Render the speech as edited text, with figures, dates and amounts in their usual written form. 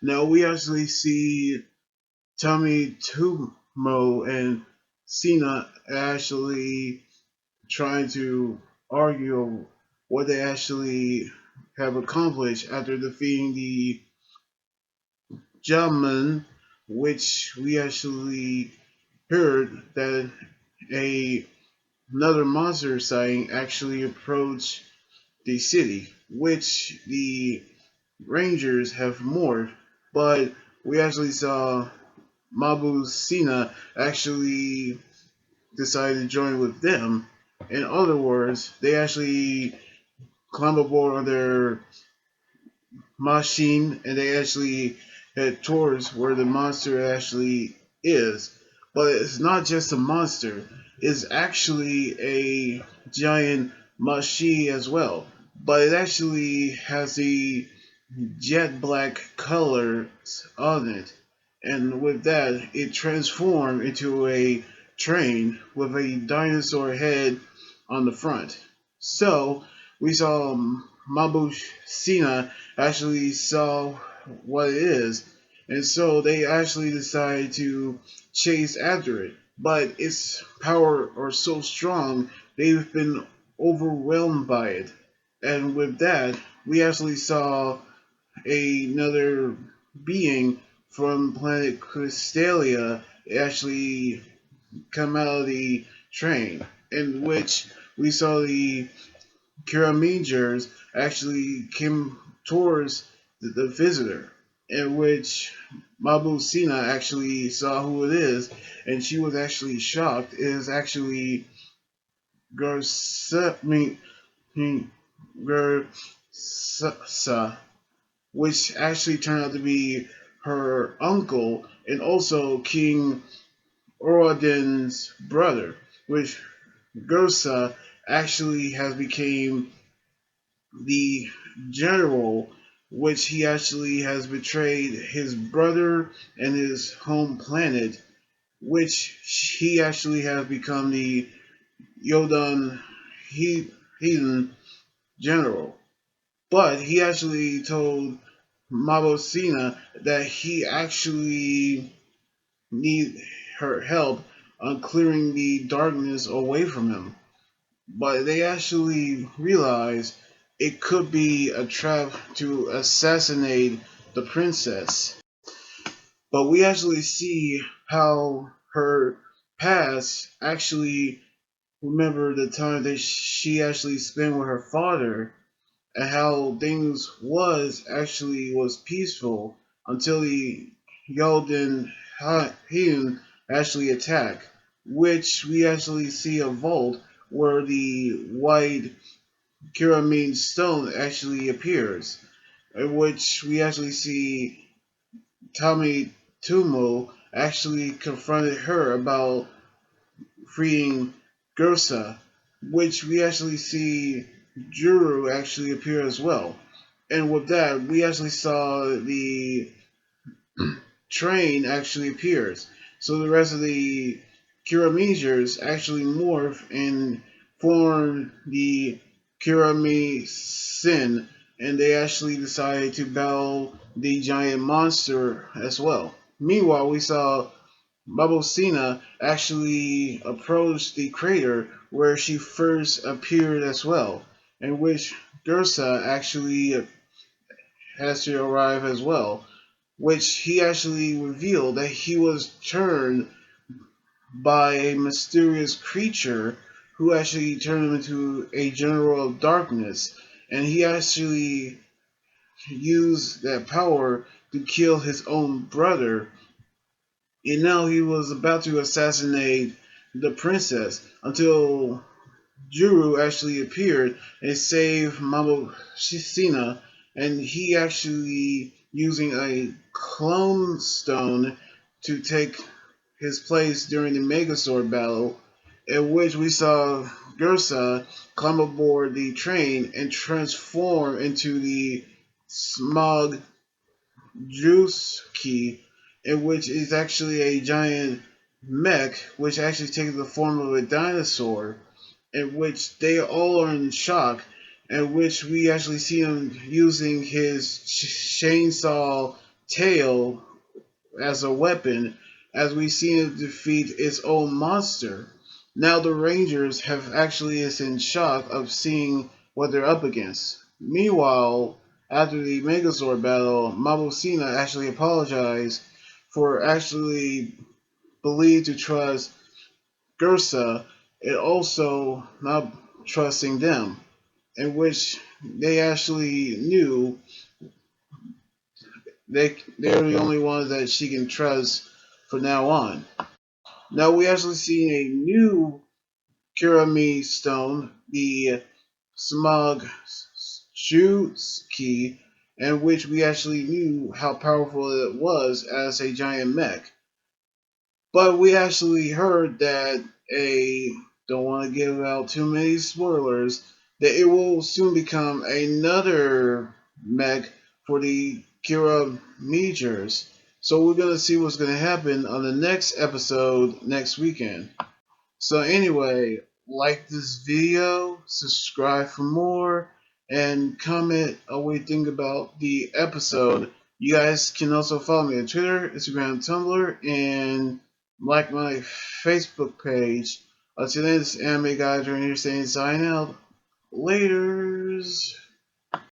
Now we actually see Tommy Tumo and Cena actually trying to argue what they actually have accomplished after defeating the German, which we actually heard that a another monster sighting actually approached the city, which the Rangers have morphed, but we actually saw Mabusena actually decided to join with them. In other words, they actually climb aboard on their Mashin and they actually head towards where the monster actually is. But it's not just a monster, it's actually a giant Mashi as well. But it actually has the jet black colors on it. And with that, it transformed into a train with a dinosaur head on the front. So we saw Mabusena actually saw what it is, and so they actually decided to chase after it. But its power are so strong, they've been overwhelmed by it. And with that, we actually saw another being from planet Crystalia actually come out of the train, in which we saw the Kirameigers actually came towards the visitor, in which Mabusena actually saw who it is, and she was actually shocked. It is actually Garza, Garza, which actually turned out to be her uncle and also King Orodin's brother, which Gersa actually has became the general, which he actually has betrayed his brother and his home planet, which he actually has become the Yodan Heathen general. But he actually told Mabosina that he actually need her help on clearing the darkness away from him. But they actually realize it could be a trap to assassinate the princess. But we actually see how her past actually remember the time that she actually spent with her father and how things was peaceful until the Yalden Hyun actually attack, which we actually see a vault where the white Kiramine stone actually appears, in which we actually see Tommy Tumo actually confronted her about freeing Gersa, which we actually see Juru actually appear as well. And with that, we actually saw the train actually appears. So the rest of the Kirameigers actually morph and form the Kiramei and they actually decided to battle the giant monster as well. Meanwhile, we saw Mabusena actually approached the crater where she first appeared as well, in which Gersa actually has to arrive as well, which he actually revealed that he was turned by a mysterious creature who actually turned him into a general of darkness, and he actually used that power to kill his own brother, and now he was about to assassinate the princess until Juru actually appeared and saved Mabusina, and he actually using a clone stone to take his place during the Megazord battle, in which we saw Gersa climb aboard the train and transform into the Smog Jouki, in which is actually a giant mech, which actually takes the form of a dinosaur, in which they all are in shock, in which we actually see him using his chainsaw tail as a weapon, as we see it defeat its own monster. Now the Rangers have actually is in shock of seeing what they're up against. Meanwhile, after the Megazord battle, Mabusena actually apologized for actually believed to trust Garza and also not trusting them, in which they actually knew they're the only ones that she can trust from now on. Now we actually see a new Kirameiger stone, the Smog Jouki, in which we actually knew how powerful it was as a giant mech. But we actually heard that a don't want to give out too many spoilers that it will soon become another mech for the Kirameigers. So we're gonna see what's gonna happen on the next episode next weekend. So anyway, like this video, subscribe for more, and comment what you think about the episode. You guys can also follow me on Twitter, Instagram, Tumblr, and like my Facebook page. Until then, this anime guy during here saying sign out. Laters.